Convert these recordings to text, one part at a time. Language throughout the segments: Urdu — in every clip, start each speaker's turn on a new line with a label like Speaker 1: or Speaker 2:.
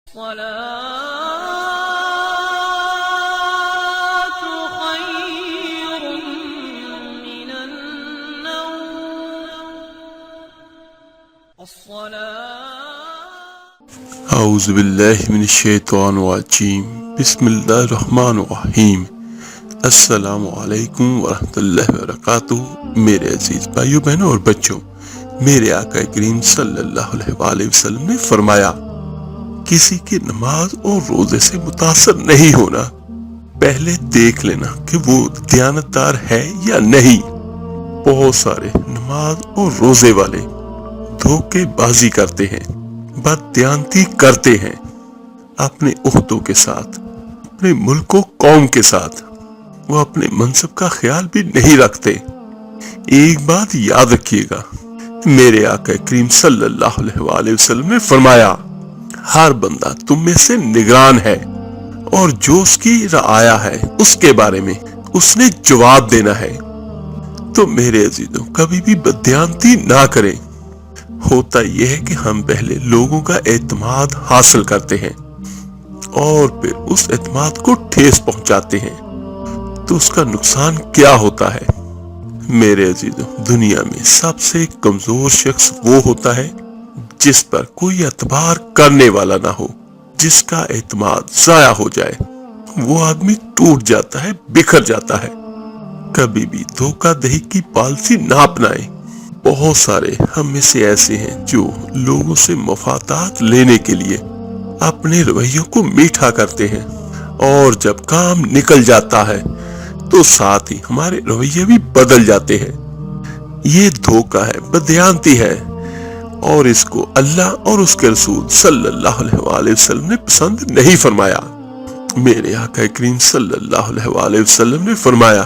Speaker 1: الصلاة خير من النوم.
Speaker 2: اعوذ باللہ من الشیطان الرجیم. بسم اللہ الرحمن الرحیم. السلام علیکم ورحمۃ اللہ وبرکاتہ. میرے عزیز بھائیوں بہنوں اور بچوں، میرے آقا کریم صلی اللہ علیہ وآلہ وسلم نے فرمایا، کسی کی نماز اور روزے سے متاثر نہیں ہونا، پہلے دیکھ لینا کہ وہ دیانتدار ہے یا نہیں. بہت سارے نماز اور روزے والے دھوکے بازی کرتے ہیں، بددیانتی کرتے ہیں اپنے عہدوں کے ساتھ، اپنے ملک و قوم کے ساتھ. وہ اپنے منصب کا خیال بھی نہیں رکھتے. ایک بات یاد رکھیے گا، میرے آقا کریم صلی اللہ علیہ وآلہ وسلم نے فرمایا، ہر بندہ تم میں سے نگران ہے، اور جو اس کی رعایا ہے اس کے بارے میں اس نے جواب دینا ہے. تو میرے عزیزوں، کبھی بھی بددیانتی نہ کریں. ہوتا یہ ہے کہ ہم پہلے لوگوں کا اعتماد حاصل کرتے ہیں اور پھر اس اعتماد کو ٹھیس پہنچاتے ہیں، تو اس کا نقصان کیا ہوتا ہے؟ میرے عزیزوں، دنیا میں سب سے کمزور شخص وہ ہوتا ہے جس پر کوئی اعتبار کرنے والا نہ ہو. جس کا اعتماد ضائع ہو جائے وہ آدمی ٹوٹ جاتا ہے، بکھر جاتا ہے. کبھی بھی دھوکہ دہی کی پالیسی نہ اپنائیں. بہت سارے ہم میں سے ایسے ہیں جو لوگوں سے مفادات لینے کے لیے اپنے رویوں کو میٹھا کرتے ہیں، اور جب کام نکل جاتا ہے تو ساتھ ہی ہمارے رویے بھی بدل جاتے ہیں. یہ دھوکہ ہے، بددیانتی ہے، اور اس کو اللہ اور اس کے رسول صلی اللہ علیہ وآلہ وسلم نے پسند نہیں فرمایا. میرے آقا کریم صلی اللہ علیہ وآلہ وسلم نے فرمایا،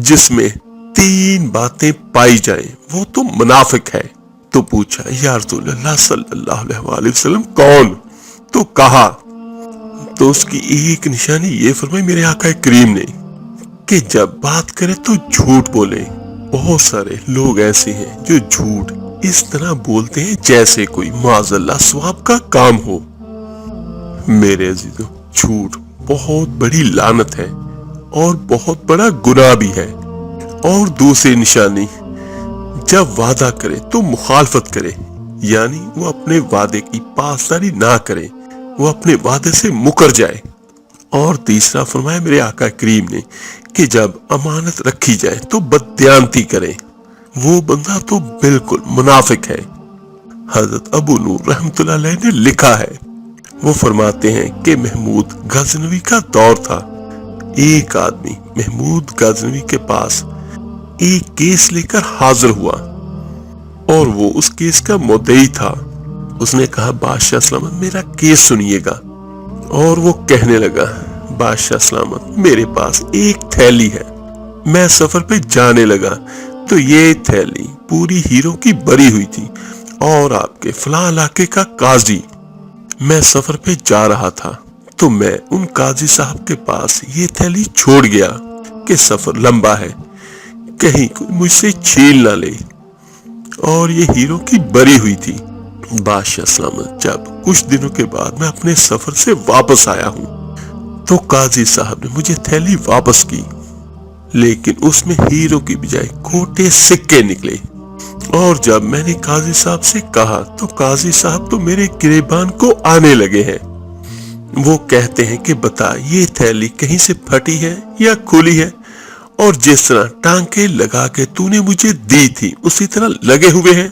Speaker 2: جس میں 3 باتیں پائی جائیں وہ تو منافق ہے. تو پوچھا، یا رسول اللہ صلی اللہ علیہ وآلہ وسلم کون؟ تو کہا، تو اس کی ایک نشانی یہ فرمائی میرے آقا کریم نے کہ جب بات کرے تو جھوٹ بولے. بہت سارے لوگ ایسے ہیں جو جھوٹ اس طرح بولتے ہیں جیسے کوئی معاذ اللہ ثواب کا کام ہو. میرے عزیزوں، جھوٹ بہت بڑی لعنت ہے اور بہت بڑا گناہ بھی ہے. اور دوسری نشانی، جب وعدہ کرے تو مخالفت کرے، یعنی وہ اپنے وعدے کی پاسداری نہ کرے، وہ اپنے وعدے سے مکر جائے. اور تیسرا فرمایا میرے آقا کریم نے کہ جب امانت رکھی جائے تو بددیانتی کرے. وہ بندہ تو بالکل منافق ہے. حضرت ابو نور رحمۃ اللہ علیہ نے لکھا ہے، وہ فرماتے ہیں کہ محمود غزنوی کا دور تھا. ایک آدمی محمود غزنوی کے پاس ایک کیس لے کر حاضر ہوا، اور وہ اس کیس کا مدعی تھا. اس نے کہا، بادشاہ سلامت میرا کیس سنیے گا. اور وہ کہنے لگا، بادشاہ سلامت میرے پاس ایک تھیلی ہے، میں سفر پہ جانے لگا تو یہ تھیلی پوری ہیروں کی بری ہوئی تھی، اور آپ کے فلاں علاقے کا قاضی، میں سفر پہ جا رہا تھا تو میں ان قاضی صاحب کے پاس یہ تھیلی چھوڑ گیا کہ سفر لمبا ہے، کہیں کوئی مجھ سے چھین نہ لے، اور یہ ہیروں کی بری ہوئی تھی. بادشاہ سلامت جب کچھ دنوں کے بعد میں اپنے سفر سے واپس آیا ہوں تو قاضی صاحب نے مجھے تھیلی واپس کی، لیکن اس میں ہیروں کی بجائے کھوٹے سکے نکلے. اور جب میں نے قاضی صاحب سے کہا تو قاضی صاحب تو میرے گریبان کو آنے لگے ہیں. وہ کہتے ہیں کہ بتا، یہ تھیلی کہیں سے پھٹی ہے یا کھلی ہے؟ اور جس طرح ٹانکے لگا کے تو نے مجھے دی تھی اسی طرح لگے ہوئے ہیں.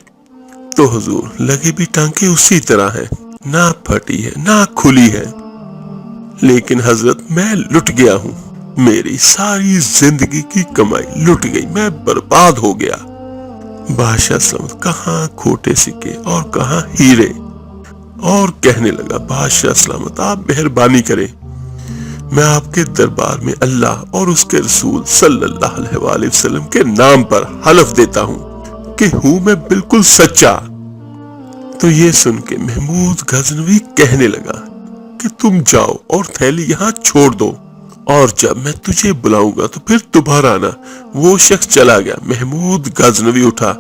Speaker 2: تو حضور، لگے بھی ٹانکے اسی طرح ہیں، نہ پھٹی ہے نہ کھلی ہے. لیکن حضرت میں لٹ گیا ہوں، میری ساری زندگی کی کمائی لٹ گئی، میں برباد ہو گیا. بادشاہ سلامت کہاں کھوٹے سکے اور کہاں ہیرے. اور کہنے لگا، بادشاہ سلامت آپ مہربانی کریں، میں آپ کے دربار میں اللہ اور اس کے رسول صلی اللہ علیہ وآلہ وسلم کے نام پر حلف دیتا ہوں کہ ہوں میں بالکل سچا. تو یہ سن کے محمود غزنوی کہنے لگا کہ تم جاؤ اور تھیلی یہاں چھوڑ دو، اور جب میں تجھے بلاؤں گا تو پھر دوبارہ آنا. وہ شخص چلا گیا. محمود غزنوی اٹھا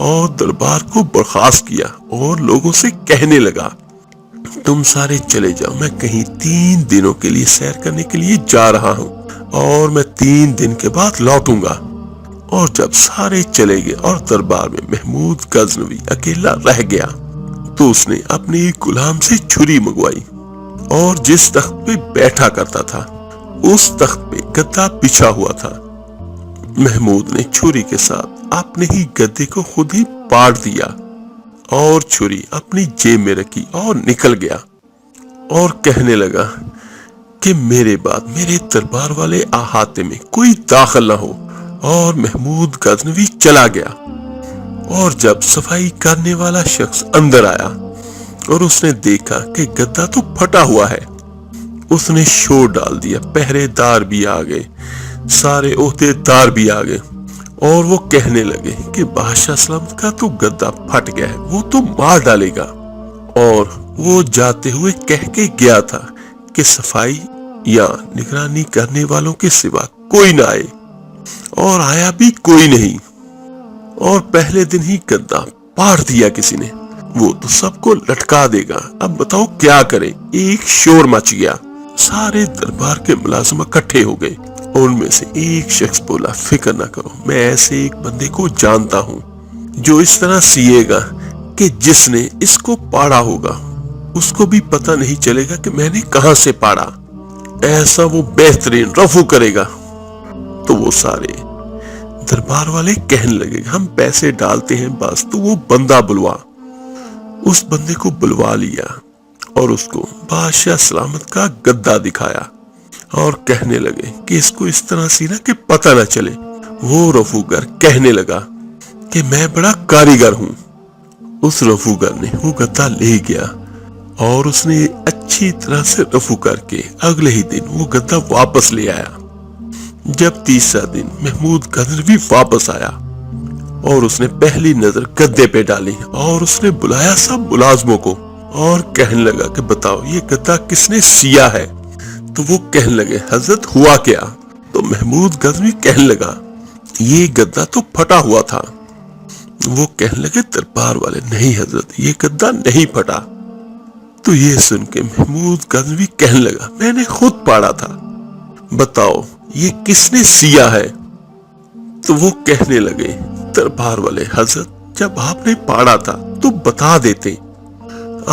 Speaker 2: اور دربار کو برخاست کیا اور لوگوں سے کہنے لگا، تم سارے چلے جاؤ، میں کہیں 3 دنوں کے لیے سیر کرنے کے لیے جا رہا ہوں اور میں 3 دن کے بعد لوٹوں گا۔ اور جب سارے چلے گئے اور دربار میں محمود غزنوی اکیلا رہ گیا تو اس نے اپنے ایک غلام سے چھری منگوائی اور جس تخت پہ بیٹھا کرتا تھا اس تخت پہ گدا بچھا ہوا تھا۔ محمود نے چھری کے ساتھ اپنے ہی گدے کو خود ہی پاڑ دیا اور چھری اپنی جیب میں رکھی اور نکل گیا اور کہنے لگا کہ میرے بعد میرے دربار والے احاطے میں کوئی داخل نہ ہو، اور محمود غزنوی چلا گیا۔ اور جب صفائی کرنے والا شخص اندر آیا اور اس نے دیکھا کہ گدا تو پھٹا ہوا ہے، اس نے شور ڈال دیا، پہرے دار بھی آ گئے، سارے عہدے دار بھی آ گئے اور وہ کہنے لگے کہ بادشاہ سلامت کا تو گدا پھٹ گیا ہے، وہ تو مار ڈالے گا۔ اور وہ جاتے ہوئے کہہ کے گیا تھا کہ صفائی یا نگرانی کرنے والوں کے سوا کوئی نہ آئے، اور آیا بھی کوئی نہیں، اور پہلے دن ہی گدا پاڑ دیا کسی نے، وہ تو سب کو لٹکا دے گا، اب بتاؤ کیا کرے۔ ایک شور مچ گیا، سارے دربار کے ملازم اکٹھے ہو گئے، ان میں سے ایک شخص بولا فکر نہ کرو، میں ایسے ایک بندے کو جانتا ہوں جو اس طرح سیے گا کہ جس نے اس کو پاڑا ہوگا اس کو بھی پتہ نہیں چلے گا کہ میں نے کہاں سے پاڑا، ایسا وہ بہترین رفو کرے گا۔ تو وہ سارے دربار والے کہنے لگے ہم پیسے ڈالتے ہیں بس، تو وہ بندہ بلوا۔ اس بندے کو بلوا لیا اور اس کو بادشاہ سلامت کا گدا دکھایا اور کہنے لگے کہ اس کو اس طرح سینا کہ پتہ نہ چلے۔ وہ رفوگر کہنے لگا کہ میں بڑا کاریگر ہوں۔ اس رفوگر نے وہ گدا لے گیا اور اس نے اچھی طرح سے رفو کر کے اگلے ہی دن وہ گدا واپس لے آیا۔ جب تیسرا دن محمود غزنوی واپس آیا اور اس نے پہلی نظر گدے پہ ڈالی اور اس نے بلایا سب ملازموں کو اور کہنے لگا کہ بتاؤ یہ گدا کس نے سیا ہے؟ تو وہ کہنے لگے حضرت ہوا کیا؟ تو محمود غزنوی کہنے لگا یہ گدا تو پھٹا ہوا تھا۔ وہ کہنے لگے دربار والے نہیں حضرت یہ گدا نہیں پھٹا۔ تو یہ سن کے محمود غزنوی کہنے لگا میں نے خود پاڑا تھا، بتاؤ یہ کس نے سیا ہے؟ تو وہ کہنے لگے دربار والے حضرت جب آپ نے پاڑا تھا تو بتا دیتے،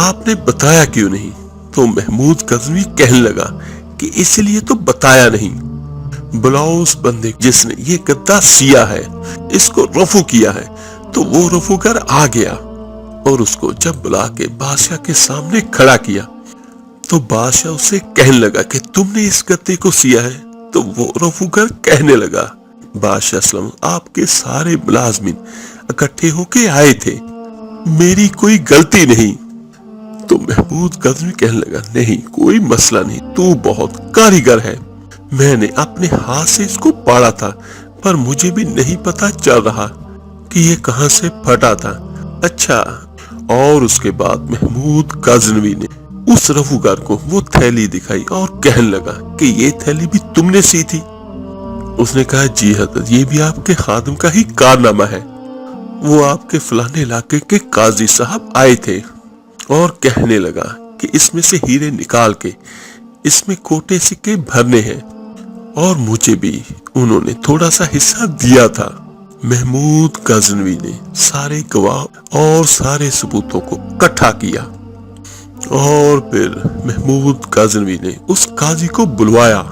Speaker 2: آپ نے بتایا کیوں نہیں؟ تو محمود غزنوی کہنے لگا کہ اس لیے تو بتایا نہیں، بلاؤ اس بندے جس نے یہ گدا سیا ہے، اس کو رفو کیا ہے۔ تو وہ رفوگر آ گیا اور اس کو جب بلا کے بادشاہ کے سامنے کھڑا کیا تو بادشاہ اسے کہنے لگا کہ تم نے اس گدے کو سیا ہے؟ تو وہ رفوگر کہنے لگا بادشاہ اسلام آپ کے سارے ملازمین اکٹھے ہو کے آئے تھے، میری کوئی غلطی نہیں۔ تو محمود غزنوی کہنے لگا نہیں کوئی مسئلہ نہیں، تو بہت کاریگر ہے، میں نے اپنے ہاتھ سے اس کو پاڑا تھا پر مجھے بھی نہیں پتا چل رہا کہ یہ کہاں سے پھٹا تھا۔ اچھا، اور اس کے بعد محمود غزنوی نے اس رفوگر کو وہ تھیلی دکھائی اور کہنے لگا کہ یہ تھیلی بھی تم نے سی تھی؟ اس نے کہا جی حضرت یہ بھی آپ کے خادم کا ہی کارنامہ ہے، وہ آپ کے فلانے علاقے کے قاضی صاحب آئے تھے اور کہنے لگا کہ اس میں سے ہیرے نکال کے اس میں کوٹے سکے بھرنے ہیں، اور مجھے بھی انہوں نے تھوڑا سا حصہ دیا تھا۔ محمود غزنوی نے سارے گواہ اور سارے ثبوتوں کو اکٹھا کیا اور پھر محمود غزنوی نے اس قاضی کو بلوایا،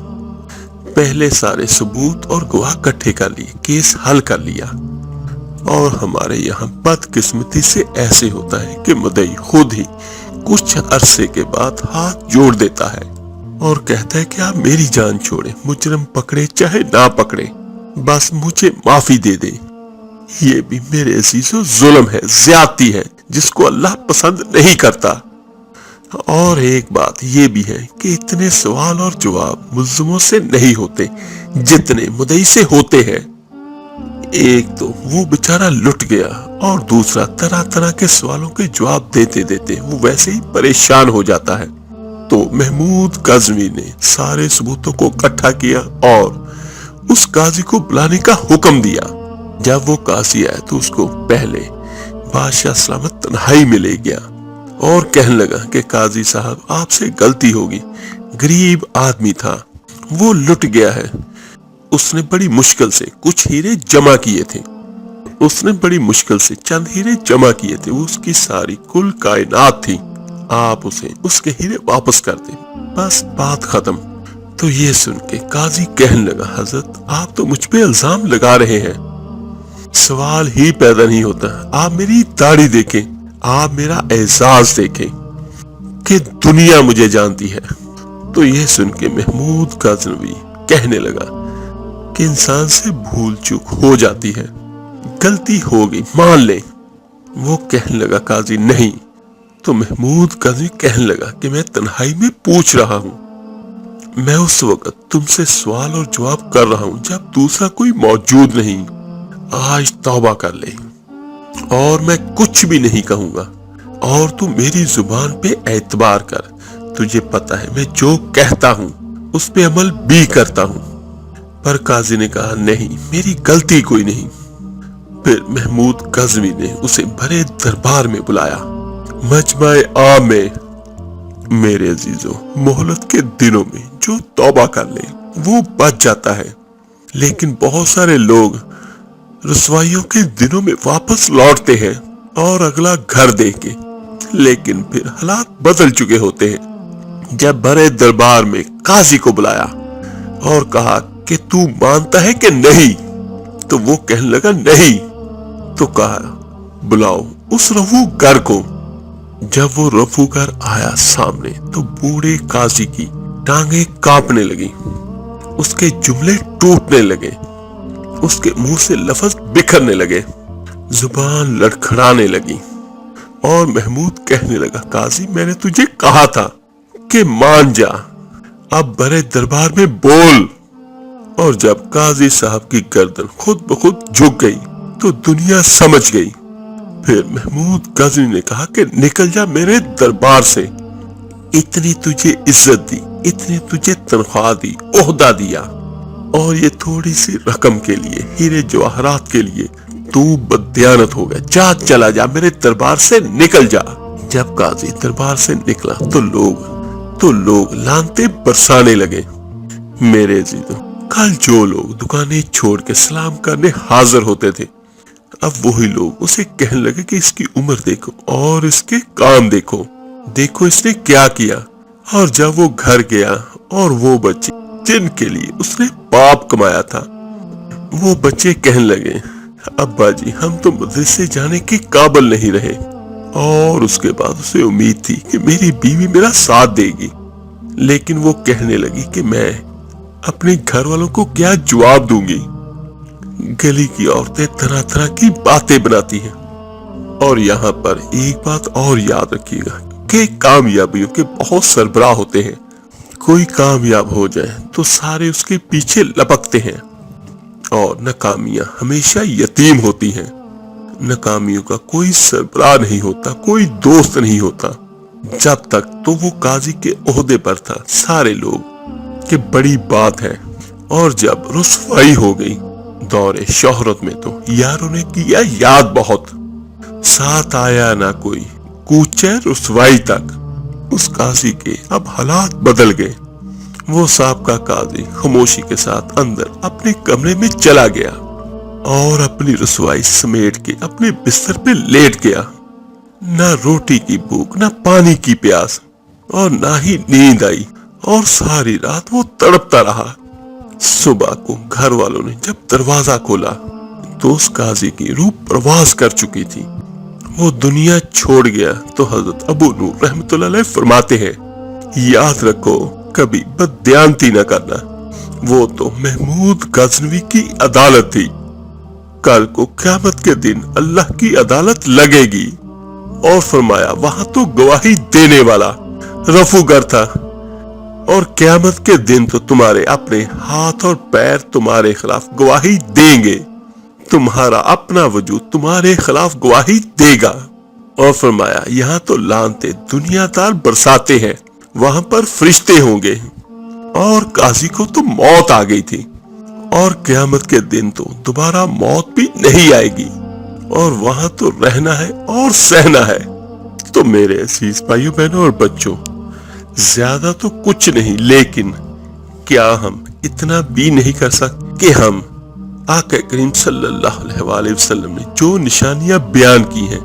Speaker 2: پہلے سارے ثبوت اور گواہ اکٹھے کر لیے، کیس حل کر لیا۔ اور ہمارے یہاں بدقسمتی سے ایسے ہوتا ہے کہ مدعی خود ہی کچھ عرصے کے بعد ہاتھ جوڑ دیتا ہے اور کہتا ہے کہ آپ میری جان چھوڑیں، مجرم پکڑے چاہے نہ پکڑے، بس مجھے معافی دے دیں۔ یہ بھی میرے عزیزو ظلم ہے، زیادتی ہے جس کو اللہ پسند نہیں کرتا۔ اور ایک بات یہ بھی ہے کہ اتنے سوال اور جواب ملزموں سے نہیں ہوتے جتنے مدعی سے ہوتے ہیں۔ ایک تو وہ بیچارہ لٹ گیا اور دوسرا طرح طرح کے سوالوں کے جواب دیتے دیتے وہ ویسے ہی پریشان ہو جاتا ہے۔ تو محمود غزنوی نے سارے ثبوتوں کو اکٹھا کیا اور اس قاضی کو بلانے کا حکم دیا۔ جب وہ قاضی آیا تو اس کو پہلے بادشاہ سلامت تنہائی میں لے گیا اور کہنے لگا کہ قاضی صاحب آپ سے غلطی ہوگی، غریب آدمی تھا، وہ لٹ گیا ہے، اس نے بڑی مشکل سے کچھ ہیرے جمع کیے تھے، اس نے بڑی مشکل سے چند ہیرے جمع کیے تھے، وہ اس کی ساری کل کائنات تھی، آپ اسے اس کے ہیرے واپس کر دیں، بس بات ختم۔ تو یہ سن کے قاضی کہنے لگا حضرت آپ تو مجھ پہ الزام لگا رہے ہیں، سوال ہی پیدا نہیں ہوتا، آپ میری داڑھی دیکھیں، آپ میرا اعزاز دیکھیں کہ دنیا مجھے جانتی ہے۔ تو یہ سن کے محمود غزنوی کہنے لگا کہ انسان سے بھول چوک ہو جاتی ہے، غلطی ہوگی مان لیں۔ وہ کہنے لگا قاضی نہیں۔ تو محمود غزنوی کہنے لگا کہ میں تنہائی میں پوچھ رہا ہوں، میں اس وقت تم سے سوال اور جواب کر رہا ہوں جب دوسرا کوئی موجود نہیں، آج توبہ کر لے اور میں کچھ بھی نہیں کہوں گا، اور تو میری زبان پہ اعتبار کر، تجھے پتا ہے میں جو کہتا ہوں اس پہ عمل بھی کرتا ہوں۔ پر قاضی نے کہا نہیں، میری غلطی کوئی نہیں۔ پھر محمود غزنوی نے اسے بڑے دربار میں بلایا، مجمع عام میں۔ میرے عزیزو، مہلت کے دنوں میں جو توبہ کر لے وہ بچ جاتا ہے، لیکن بہت سارے لوگ رسوائیوں کے دنوں میں واپس لوٹتے ہیں اور اگلا گھر دیکھ کے، لیکن پھر حالات بدل چکے ہوتے ہیں۔ جب بڑے دربار میں قاضی کو بلایا اور کہا کہ تو مانتا ہے کہ نہیں، تو وہ کہنے لگا نہیں۔ تو کہا بلاؤ اس رفو گر کو۔ جب وہ رفو گر آیا سامنے تو بوڑھے قاضی کی ٹانگیں کانپنے لگی، اس کے جملے ٹوٹنے لگے، اس کے منہ سے لفظ بکھرنے لگے، زبان لڑکھڑانے لگی، اور محمود کہنے لگا قاضی میں نے تجھے کہا تھا کہ مان جا، اب بڑے دربار میں بول۔ اور جب قاضی صاحب کی گردن خود بخود جھک گئی تو دنیا سمجھ گئی۔ پھر محمود غزنوی نے کہا کہ نکل جا میرے دربار سے، اتنی تجھے عزت دی، اتنی تجھے تنخواہ دی، عہدہ دیا، اور یہ تھوڑی سی رقم کے لیے، ہیرے جواہرات کے لیے تو بددیانت ہو گیا، جا چلا جا میرے دربار سے نکل جا۔ جب قاضی دربار سے نکلا تو لوگ لانتے برسانے لگے۔ میرے عزیزو، کل جو لوگ دکانیں چھوڑ کے سلام کرنے حاضر ہوتے تھے، اب وہی لوگ اسے کہنے لگے کہ اس کی عمر دیکھو اور اس کے کام دیکھو، دیکھو اس نے کیا کیا۔ اور جب وہ گھر گیا اور وہ بچے جن کے لیے اس نے پاپ کمایا تھا، وہ بچے کہنے لگے ابا جی ہم تو مدرسے جانے کے قابل نہیں رہے، اور اس کے بعد اسے امید تھی کہ میری بیوی میرا ساتھ دے گی، لیکن وہ کہنے لگی کہ میں اپنے گھر والوں کو کیا جواب دوں گی۔ گلی کی عورتیں طرح طرح کی باتیں بناتی ہیں۔ اور یہاں پر ایک بات اور یاد رکھیے گا کہ کامیابیوں کے بہت سربراہ ہوتے ہیں، کوئی کامیاب ہو جائے تو سارے اس کے پیچھے لپکتے ہیں، اور ناکامیاں ہمیشہ یتیم ہوتی ہیں۔ ناکامیوں کا کوئی سربراہ نہیں ہوتا، کوئی دوست نہیں ہوتا۔ جب تک تو وہ قاضی کے عہدے پر تھا، سارے لوگ کہ بڑی بات ہے، اور جب رسوائی ہو گئی دور شہرت میں تو یاروں نے کیا یاد بہت، ساتھ آیا نہ کوئی، کوچے رسوائی تک۔ اس قاضی کے اب حالات بدل گئے۔ وہ سابقہ قاضی خاموشی کے ساتھ اندر اپنے کمرے میں چلا گیا اور اپنی رسوائی سمیٹ کے اپنے بستر پہ لیٹ گیا۔ نہ روٹی کی بھوک، نہ پانی کی پیاس، اور نہ ہی نیند آئی، اور ساری رات وہ تڑپتا رہا۔ صبح کو گھر والوں نے جب دروازہ کھولا تو اس قاضی کی روح پرواز کر چکی تھی، وہ دنیا چھوڑ گیا۔ تو حضرت ابو نور رحمۃ اللہ علیہ فرماتے ہیں یاد رکھو کبھی بددیانتی نہ کرنا، وہ تو محمود غزنوی کی عدالت تھی، کل کو قیامت کے دن اللہ کی عدالت لگے گی۔ اور فرمایا وہاں تو گواہی دینے والا رفو گر تھا، اور قیامت کے دن تو تمہارے اپنے ہاتھ اور پیر تمہارے خلاف گواہی دیں گے، تمہارا اپنا وجود تمہارے خلاف گواہی دے گا۔ اور فرمایا یہاں تو لانتے دنیا دار برساتے ہیں، وہاں پر فرشتے ہوں گے، اور قاضی کو تو موت آ گئی تھی، اور قیامت کے دن تو دوبارہ موت بھی نہیں آئے گی، اور وہاں تو رہنا ہے اور سہنا ہے۔ تو میرے عزیز بھائیوں بہنوں اور بچوں، زیادہ تو کچھ نہیں، لیکن کیا ہم اتنا بھی نہیں کر سکتے کہ ہم آقا کریم صلی اللہ علیہ وآلہ وسلم نے جو نشانیاں بیان کی ہیں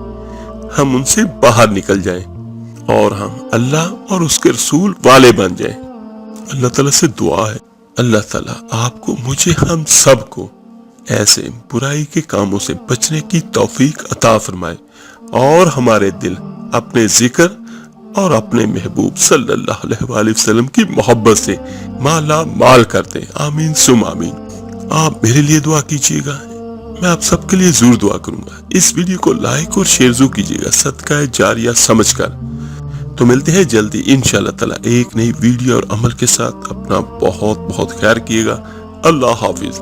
Speaker 2: ہم ان سے باہر نکل جائیں اور ہم اللہ اور اس کے رسول والے بن جائیں؟ اللہ تعالیٰ سے دعا ہے اللہ تعالیٰ آپ کو، مجھے، ہم سب کو ایسے برائی کے کاموں سے بچنے کی توفیق عطا فرمائے اور ہمارے دل اپنے ذکر اور اپنے محبوب صلی اللہ علیہ وآلہ وسلم کی محبت سے مالا مال کرتے. آمین ثم آمین. آپ میرے لیے دعا کیجیے گا، میں آپ سب کے لیے ضرور دعا کروں گا. اس ویڈیو کو لائک اور شیئر ضرور کیجیے گا صدقہ جاریہ سمجھ کر. تو ملتے ہیں جلدی انشاءاللہ تعالی ایک نئی ویڈیو اور عمل کے ساتھ. اپنا بہت بہت خیال کیے گا. اللہ حافظ.